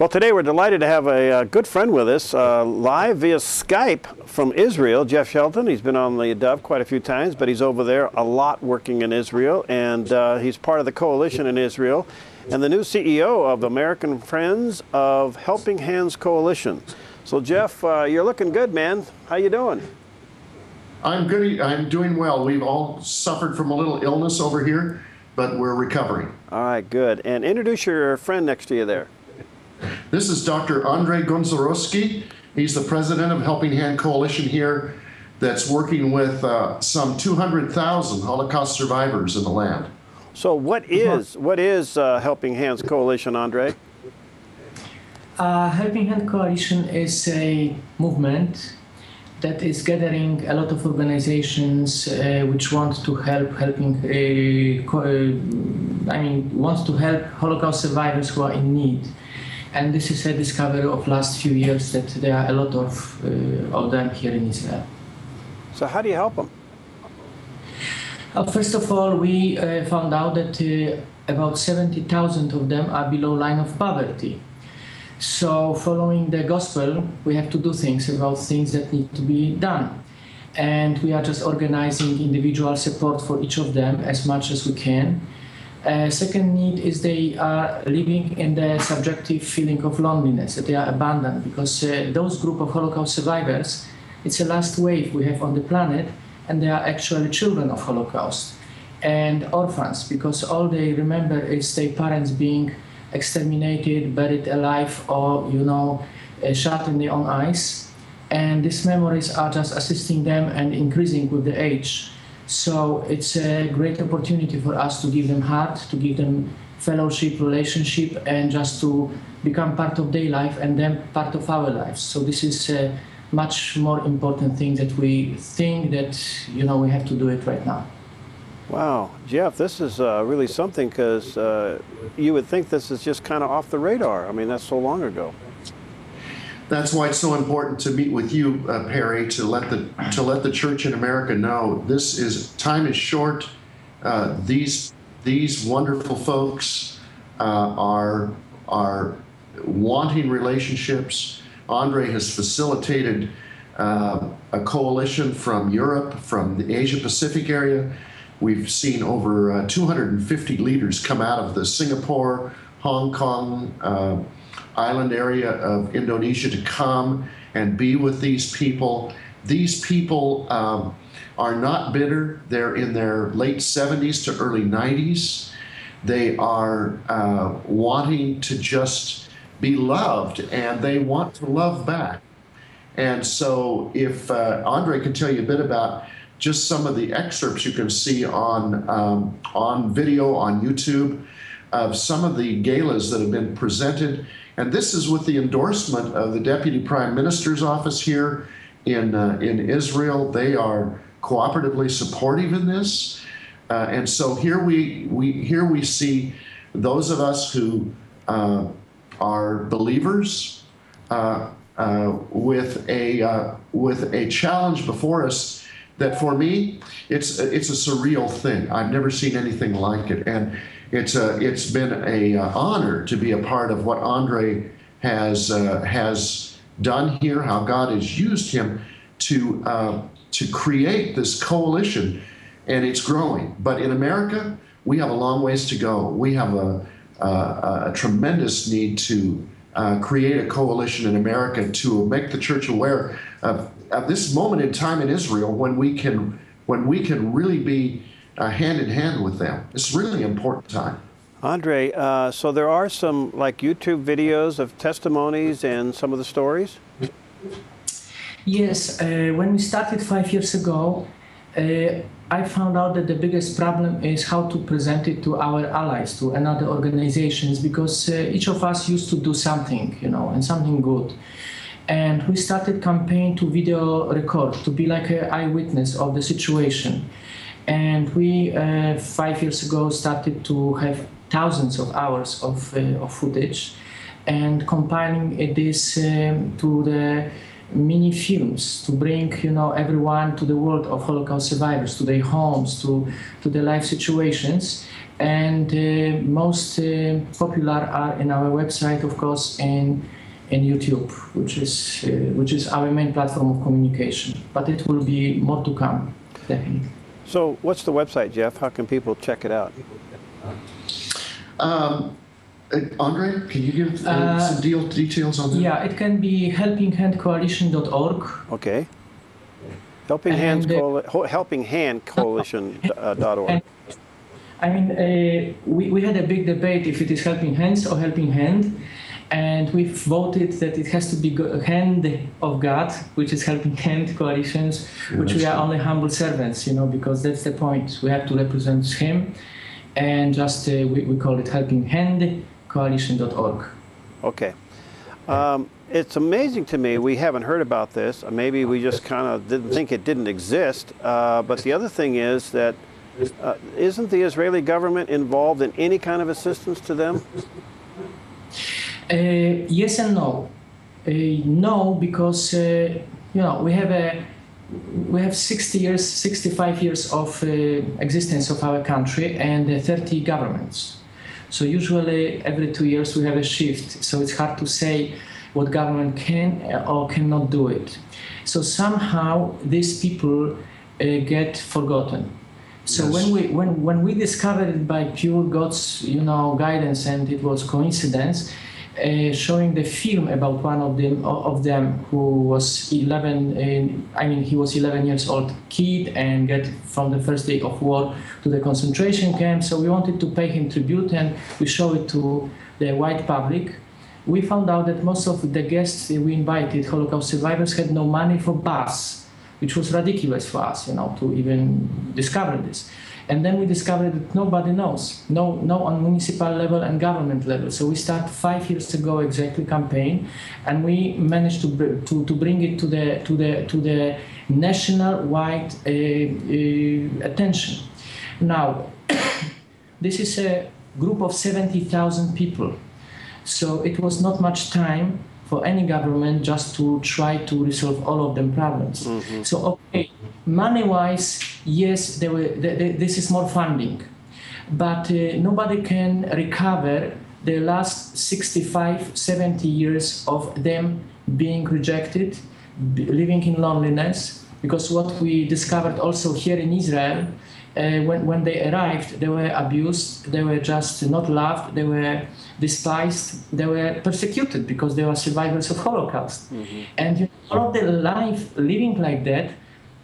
Well, today we're delighted to have a good friend with us, live via Skype from Israel, Jeff Shelton. He's been on the Dove quite a few times, but he's over there a lot working in Israel, and he's part of the coalition in Israel, and the new CEO of American Friends of Helping Hands Coalition. So, Jeff, you're looking good, man. How you doing? I'm good. I'm doing well. We've all suffered from a little illness over here, but we're recovering. All right, good. And introduce your friend next to you there. This is Dr. Gasiorowski. He's the president of Helping Hand Coalition here that's working with some 200,000 Holocaust survivors in the land. So what is Helping Hands Coalition, Andre? Helping Hand Coalition is a movement that is gathering a lot of organizations which want to help Holocaust survivors who are in need. And this is a discovery of last few years that there are a lot of them here in Israel. So how do you help them? First of all, we found out that about 70,000 of them are below line of poverty. So following the gospel, we have to do things about things that need to be done. And we are just organizing individual support for each of them as much as we can. Second need is they are living in the subjective feeling of loneliness, that they are abandoned, because those group of Holocaust survivors, it's the last wave we have on the planet, and they are actually children of Holocaust and orphans, because all they remember is their parents being exterminated, buried alive, or shot in their own eyes. And these memories are just assisting them and increasing with the age. So it's a great opportunity for us to give them heart, to give them fellowship, relationship, and just to become part of their life and then part of our lives. So this is a much more important thing that we think that we have to do it right now. Wow, Jeff, this is really something, because you would think this is just kind of off the radar. I mean, that's so long ago. That's why it's so important to meet with you, Perry, to let the church in America know time is short. These wonderful folks are wanting relationships. Andre has facilitated a coalition from Europe, from the Asia Pacific area. We've seen over 250 leaders come out of the Singapore, Hong Kong, island area of Indonesia to come and be with these people. These people are not bitter. They're in their late 70s to early 90s. They are wanting to just be loved, and they want to love back. And so if Andre can tell you a bit about just some of the excerpts you can see on video on YouTube of some of the galas that have been presented. And this is with the endorsement of the Deputy Prime Minister's office here in Israel. They are cooperatively supportive in this. And so here we see those of us who are believers with a challenge before us that, for me, it's a surreal thing. I've never seen anything like it, and it's been an honor to be a part of what Andre has done here. How God has used him to create this coalition, and it's growing. But in America, we have a long ways to go. We have a tremendous need to create a coalition in America to make the church aware of this moment in time in Israel when we can really be hand in hand with them. It's really an important time. Andre, so there are some YouTube videos of testimonies and some of the stories? Yes, when we started 5 years ago, I found out that the biggest problem is how to present it to our allies, to another organizations, because each of us used to do something, and something good. And we started campaign to video record, to be like an eyewitness of the situation. And we, 5 years ago, started to have thousands of hours of footage and compiling this to the mini films to bring, everyone to the world of Holocaust survivors, to their homes, to their life situations. and most popular are in our website, of course, and YouTube, which is our main platform of communication. But it will be more to come, definitely. So what's the website, Jeff? How can people check it out? Andre, can you give some details on that? Yeah, it can be helpinghandcoalition.org. Okay. Helpinghandcoalition.org. I mean, we had a big debate if it is Helping Hands or Helping Hand, and we voted that it has to be Hand of God, which is Helping Hand Coalitions, which we are only humble servants, because that's the point. We have to represent Him, and just we call it helpinghandcoalition.org. Okay. It's amazing to me, we haven't heard about this. Maybe we just kind of didn't think it didn't exist. But the other thing is that isn't the Israeli government involved in any kind of assistance to them? Yes and no. No, because we have 65 years of existence of our country and 30 governments. So usually every 2 years we have a shift. So it's hard to say what government can or cannot do it. So somehow these people get forgotten. So yes. when we discovered it by pure God's guidance, and it was coincidence, showing the film about one of them who was 11. He was 11 years old kid and get from the first day of war to the concentration camp. So we wanted to pay him tribute, and we show it to the white public. We found out that most of the guests we invited, Holocaust survivors, had no money for bus, which was ridiculous for us, to even discover this. And then we discovered that nobody knows, no on municipal level and government level. So we started 5 years ago exactly campaign, and we managed to bring it to the national-wide attention. Now, this is a group of 70,000 people. So it was not much time for any government just to try to resolve all of them problems. Mm-hmm. So, okay, money-wise, yes, this is more funding, but nobody can recover the last 65, 70 years of them being rejected, living in loneliness, because what we discovered also here in Israel, when they arrived, they were abused, they were just not loved, they were despised, they were persecuted because they were survivors of Holocaust. Mm-hmm. And all of their life living like that,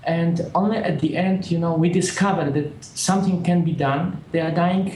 and only at the end, we discovered that something can be done. They are dying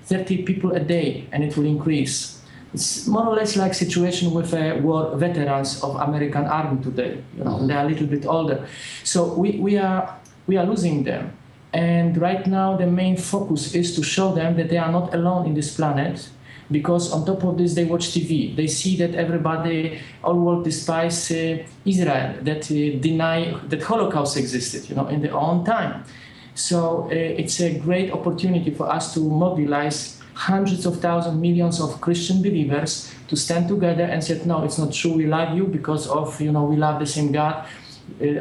30 people a day, and it will increase. It's more or less like situation with war veterans of American Army today. Mm-hmm. They are a little bit older. So we are losing them. And right now, the main focus is to show them that they are not alone in this planet, because on top of this, they watch TV. They see that everybody, all world despise Israel, that deny that Holocaust existed, in their own time. So it's a great opportunity for us to mobilize hundreds of thousands, millions of Christian believers to stand together and say, no, it's not true. We love you because of, we love the same God.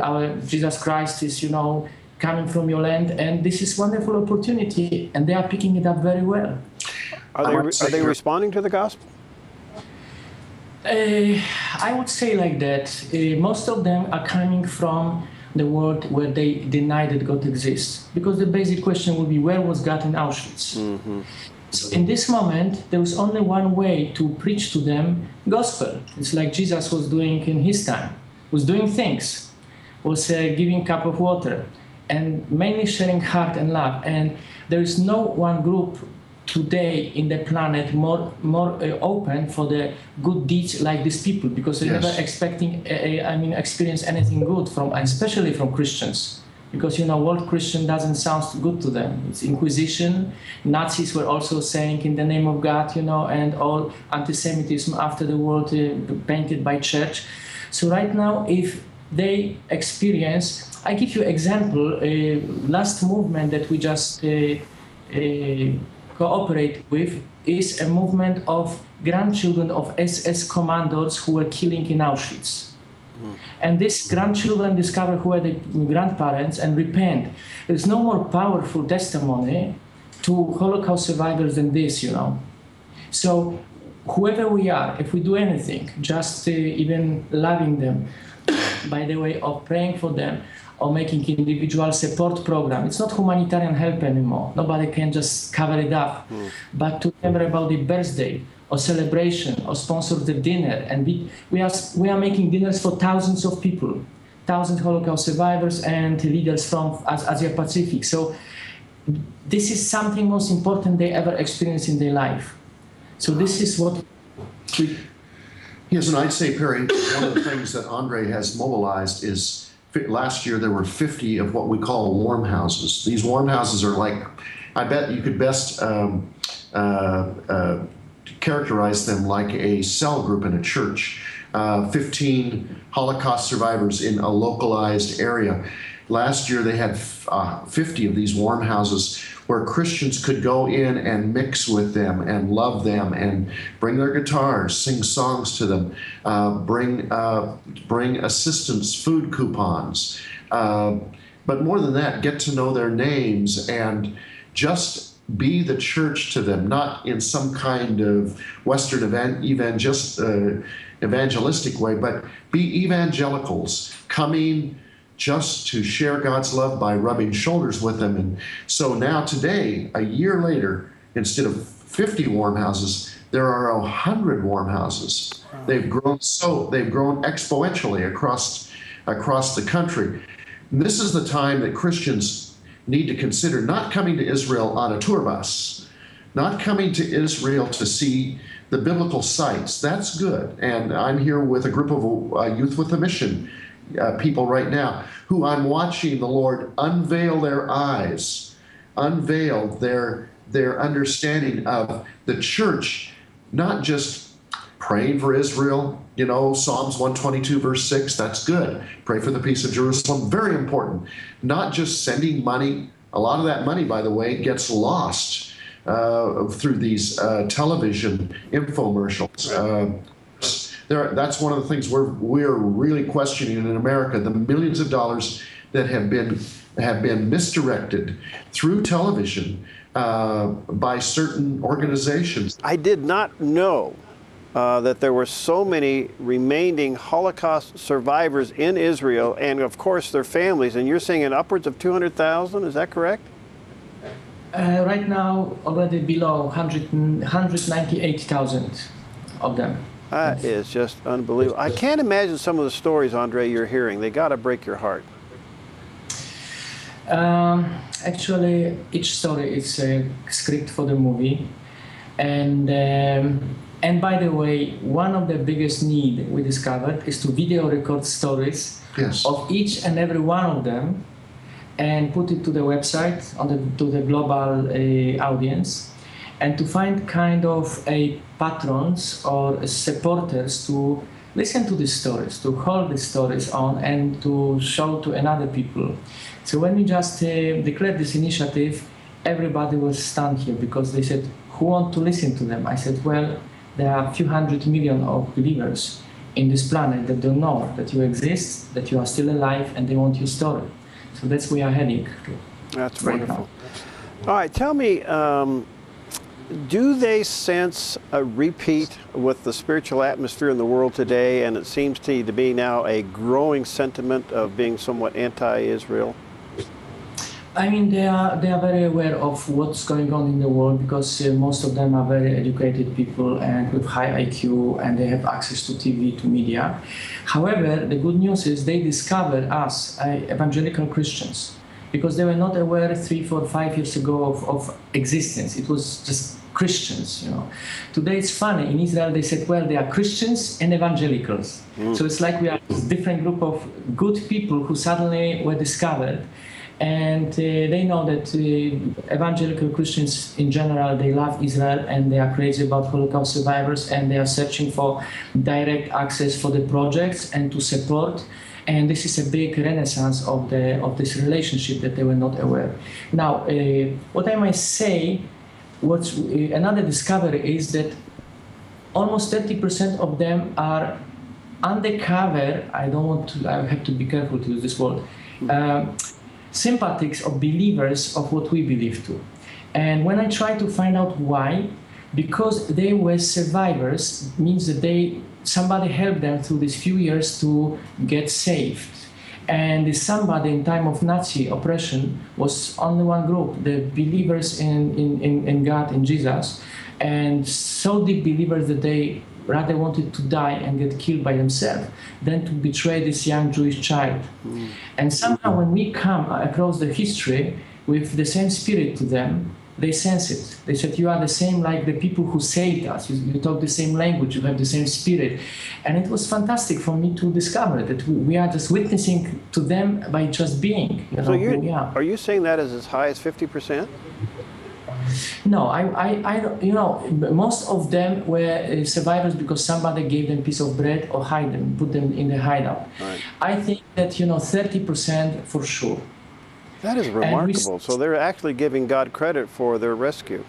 Our Jesus Christ is, coming from your land, and this is wonderful opportunity, and they are picking it up very well. Are they responding to the gospel? I would say like that. Most of them are coming from the world where they deny that God exists, because the basic question will be, where was God in Auschwitz? Mm-hmm. So in this moment, there was only one way to preach to them gospel. It's like Jesus was doing in his time, was doing things, was giving a cup of water, and mainly sharing heart and love. And there is no one group today in the planet more open for the good deeds like these people, because they're never experience anything good from, especially from Christians, because world Christian doesn't sound good to them. It's Inquisition. Nazis were also saying in the name of God, and all anti-Semitism after the world painted by church. So right now, if they experience, I give you example, last movement that we just cooperate with is a movement of grandchildren of SS commandos who were killing in Auschwitz. Mm. And these grandchildren discover who are the grandparents and repent. There's no more powerful testimony to Holocaust survivors than this, you know. So whoever we are, if we do anything, just even loving them by the way of praying for them or making individual support program, it's not humanitarian help anymore. Nobody can just cover it up. But to remember about the birthday or celebration or sponsor the dinner, and we are making dinners for thousands of people, thousands of Holocaust survivors and leaders from Asia Pacific. So this is something most important they ever experienced in their life. So this is what we... Yes, and I'd say, Perry, one of the things that Andre has mobilized is last year there were 50 of what we call warm houses. These warm houses are like, I bet you could best characterize them like a cell group in a church. 15 Holocaust survivors in a localized area. Last year they had 50 of these warm houses where Christians could go in and mix with them and love them and bring their guitars, sing songs to them, bring assistance, food coupons. But more than that, get to know their names and just be the church to them, not in some kind of Western evangelistic way, but be evangelicals coming just to share God's love by rubbing shoulders with them. And so now today, a year later, instead of 50 warm houses, there are 100 warm houses. They've grown exponentially across the country. And this is the time that Christians need to consider not coming to Israel on a tour bus, not coming to Israel to see the biblical sites. That's good. And I'm here with a group of Youth with a Mission people right now who I'm watching the Lord unveil their eyes, unveil their understanding of the church, not just praying for Israel, you know, Psalms 122 verse 6, that's good. Pray for the peace of Jerusalem, very important. Not just sending money. A lot of that money, by the way, gets lost through these television infomercials. That's one of the things we're really questioning in America, the millions of dollars that have been misdirected through television by certain organizations. I did not know that there were so many remaining Holocaust survivors in Israel, and of course their families, and you're saying in upwards of 200,000, is that correct? Right now, already below 198,000 of them. That is just unbelievable. I can't imagine some of the stories, Andre, you're hearing. They got to break your heart. Actually, each story is a script for the movie. And by the way, one of the biggest need we discovered is to video record stories of each and every one of them and put it to the website, to the global audience, and to find kind of a patrons or supporters to listen to these stories, to hold these stories on and to show to another people. So when we just declared this initiative, everybody was stunned here because they said, who want to listen to them? I said, well, there are a few 100 million of believers in this planet that don't know that you exist, that you are still alive, and they want your story. So that's where we are heading to. That's right wonderful. Now. All right, tell me, do they sense a repeat with the spiritual atmosphere in the world today, and it seems to be now a growing sentiment of being somewhat anti-Israel? I mean, they are very aware of what's going on in the world because most of them are very educated people and with high IQ, and they have access to TV, to media. However, the good news is they discovered us, evangelical Christians, because they were not aware 3, 4, 5 years ago of existence. It was just Christians, you know. Today it's funny, in Israel they said, well, they are Christians and evangelicals. So it's like we are a different group of good people who suddenly were discovered. And they know that evangelical Christians in general, they love Israel and they are crazy about Holocaust survivors, and they are searching for direct access for the projects and to support. And this is a big renaissance of this relationship that they were not aware. Now, what I might say, another discovery is that almost 30% of them are undercover. I have to be careful to use this word. Sympathies or believers of what we believe to. And when I try to find out why, because they were survivors, means that somebody helped them through these few years to get saved. And somebody in time of Nazi oppression was only one group, the believers in God, in Jesus, and so deep believers that they rather wanted to die and get killed by themselves than to betray this young Jewish child. And somehow when we come across the history with the same spirit to them, they sense it. They said, you are the same like the people who saved us. You talk the same language, you have the same spirit. And it was fantastic for me to discover that we are just witnessing to them by just being. So are you saying that is as high as 50%? No, most of them were survivors because somebody gave them a piece of bread or put them in the hideout. Right. I think that, 30% for sure. That is remarkable. So they're actually giving God credit for their rescue.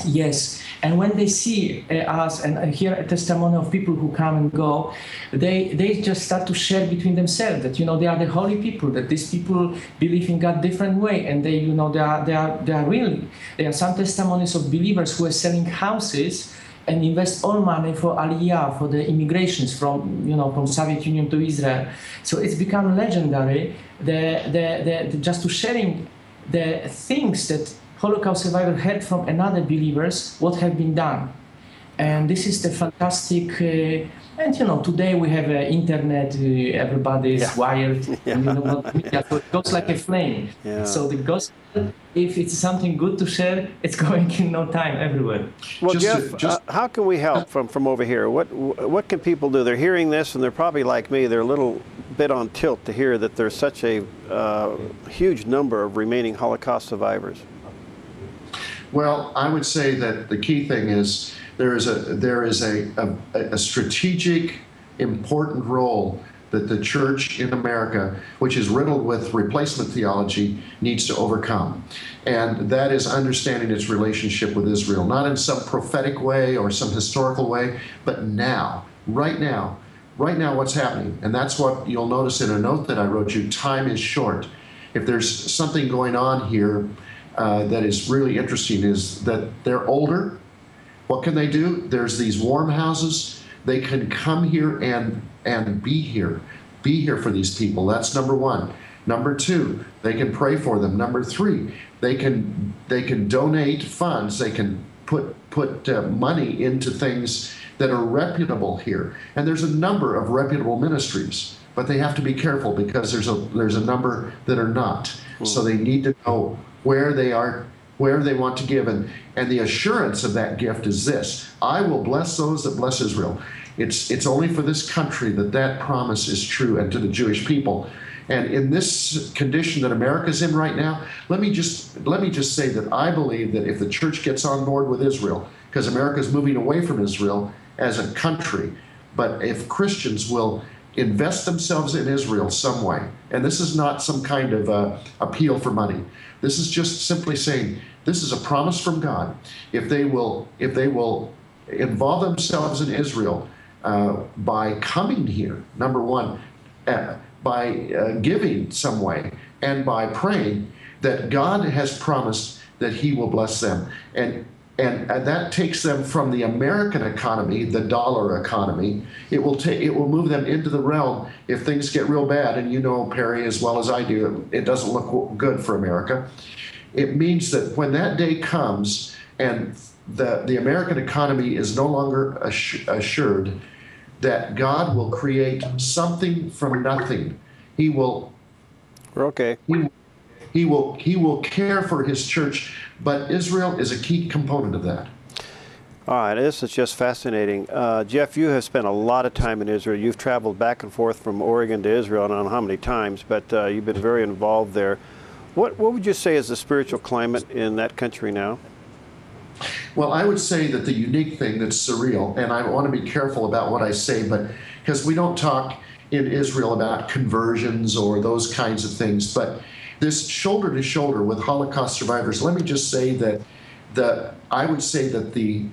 Yes, and when they see us and hear a testimony of people who come and go, they just start to share between themselves that they are the holy people, that these people believe in God different way, and they are real. There are some testimonies of believers who are selling houses and invest all money for Aliyah, for the immigrations from Soviet Union to Israel. So it's become legendary. Just to sharing the things that Holocaust survivor heard from another believers what have been done. And this is the fantastic, and today we have internet, everybody is wired, and media, so it goes like a flame. Yeah. So the gospel, if it's something good to share, it's going in no time everywhere. Well, Jeff, how can we help from over here? What can people do? They're hearing this, and they're probably like me, they're a little bit on tilt to hear that there's such a huge number of remaining Holocaust survivors. Well, I would say that the key thing is there is a strategic, important role that the church in America, which is riddled with replacement theology, needs to overcome. And that is understanding its relationship with Israel, not in some prophetic way or some historical way, but now, right now what's happening. And that's what you'll notice in a note that I wrote you, time is short. If there's something going on here that is really interesting is that they're older. What can they do? There's these warm houses. They can come here and be here for these people. That's number one. Number two, they can pray for them. Number three, they can donate funds. They can put money into things that are reputable here. And there's a number of reputable ministries, but they have to be careful because there's a number that are not. So they need to know where they are, where they want to give. And the assurance of that gift is this: I will bless those that bless Israel. It's only for this country that promise is true, and to the Jewish people. And in this condition that America's in right now, let me just say that I believe that if the church gets on board with Israel, because America's moving away from Israel as a country, but if Christians will invest themselves in Israel some way, and this is not some kind of appeal for money. This is just simply saying this is a promise from God. If they will involve themselves in Israel by coming here, number one, by giving some way, and by praying, that God has promised that He will bless them, and that takes them from the American economy, the dollar economy. It will move them into the realm if things get real bad. And you know, Perry, as well as I do, it doesn't look good for America. It means that when that day comes and the American economy is no longer assured, that God will create something from nothing. He will. Okay. He will care for His church, but Israel is a key component of that. All right, this is just fascinating. Jeff, you have spent a lot of time in Israel. You've traveled back and forth from Oregon to Israel, I don't know how many times, but you've been very involved there. What would you say is the spiritual climate in that country now? Well, I would say that the unique thing that's surreal, and I want to be careful about what I say, but because we don't talk in Israel about conversions or those kinds of things, but this shoulder to shoulder with Holocaust survivors, let me just say that I would say that the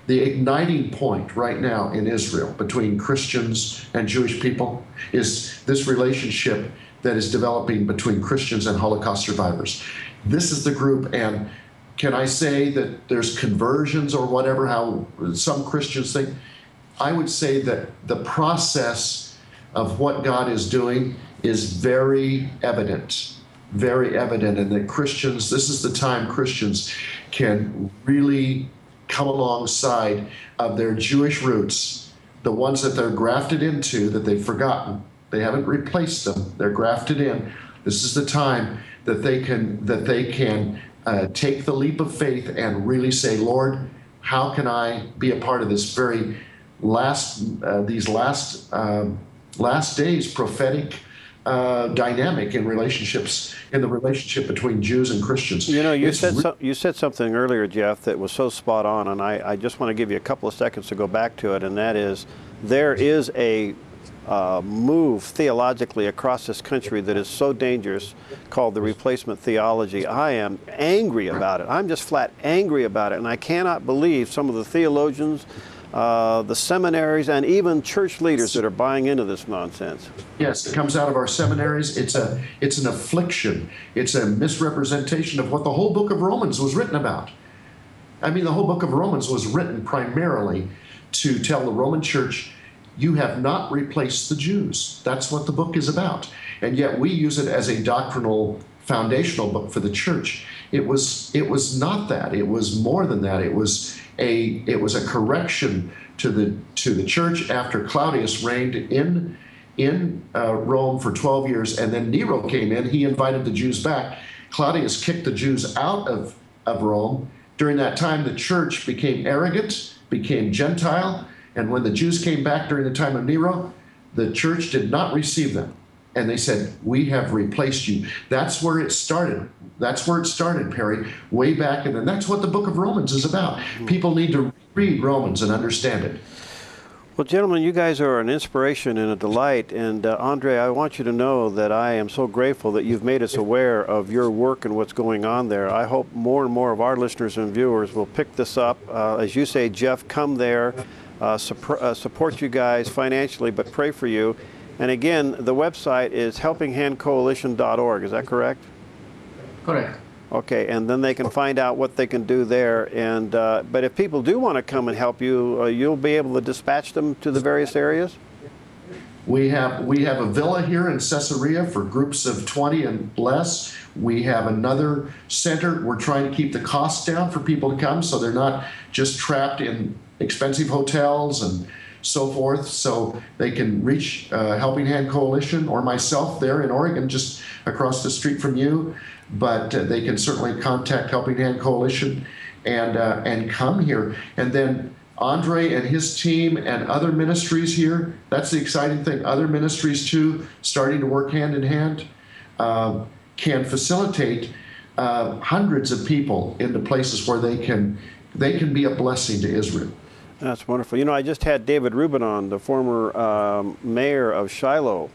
igniting point right now in Israel between Christians and Jewish people is this relationship that is developing between Christians and Holocaust survivors. this is the group. And can I say that there's conversions or whatever, how some Christians think? I would say that the process of what God is doing is very evident, and that Christians, this is the time Christians can really come alongside of their Jewish roots, the ones that they're grafted into, that they've forgotten. They haven't replaced them. They're grafted in. This is the time that they can take the leap of faith and really say, Lord, how can I be a part of this very these last days prophetic dynamic in relationships, in the relationship between Jews and Christians? You know, you said something earlier, Jeff, that was so spot on, and I just want to give you a couple of seconds to go back to it, and that is, there is a move theologically across this country that is so dangerous, called the replacement theology. I am angry about it. I'm just flat angry about it, and I cannot believe some of the theologians, the seminaries, and even church leaders that are buying into this nonsense. Yes, it comes out of our seminaries. It's an affliction. It's a misrepresentation of what the whole book of Romans was written about. I mean, the whole book of Romans was written primarily to tell the Roman church, you have not replaced the Jews. That's what the book is about. And yet we use it as a doctrinal, foundational book for the church. It was not that. It was more than that. It was a correction to the church after Claudius reigned in Rome for 12 years, and then Nero came in. He invited the Jews back. Claudius kicked the Jews out of Rome. During that time, the church became arrogant, became Gentile, and when the Jews came back during the time of Nero, the church did not receive them. And they said, we have replaced you. That's where it started. That's where it started, Perry, way back. And then that's what the book of Romans is about. People need to read Romans and understand it. Well, gentlemen, you guys are an inspiration and a delight. And Andre, I want you to know that I am so grateful that you've made us aware of your work and what's going on there. I hope more and more of our listeners and viewers will pick this up. As you say, Jeff, come there, support you guys financially, but pray for you. And again, the website is helpinghandcoalition.org. Is that correct? Correct. Okay, and then they can find out what they can do there. And but if people do want to come and help you, you'll be able to dispatch them to the various areas? We have a villa here in Caesarea for groups of 20 and less. We have another center. We're trying to keep the costs down for people to come so they're not just trapped in expensive hotels and so forth, so they can reach Helping Hand Coalition or myself there in Oregon, just across the street from you. But they can certainly contact Helping Hand Coalition and come here. And then Andre and his team and other ministries here, that's the exciting thing. Other ministries too, starting to work hand in hand, can facilitate hundreds of people into places where they can be a blessing to Israel. That's wonderful. You know, I just had David Rubin on, the former mayor of Shiloh.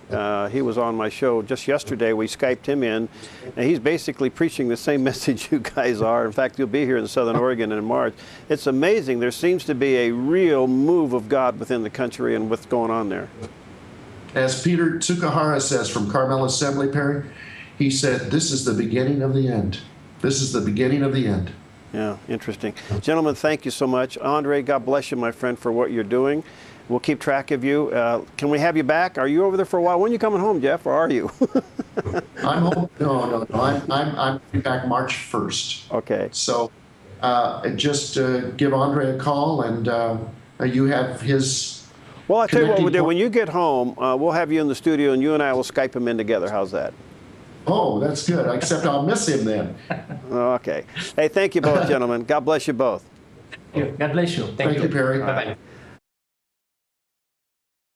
He was on my show just yesterday. We Skyped him in, and he's basically preaching the same message you guys are. In fact, you'll be here in Southern Oregon in March. It's amazing. There seems to be a real move of God within the country and what's going on there. As Peter Tsukahara says from Carmel Assembly, Perry, he said, this is the beginning of the end. This is the beginning of the end. Yeah, interesting. Gentlemen, thank you so much. Andre, God bless you, my friend, for what you're doing. We'll keep track of you. Can we have you back? Are you over there for a while? When are you coming home, Jeff, or are you? I'm home. No. I'm back March 1st. Okay. So just give Andre a call, and you have his... Well, I'll tell you what we'll do. When you get home, we'll have you in the studio, and you and I will Skype him in together. How's that? Oh, that's good, except I'll miss him then. Okay. Hey, thank you both, gentlemen. God bless you both. God bless you. Thank you, Perry. Bye-bye.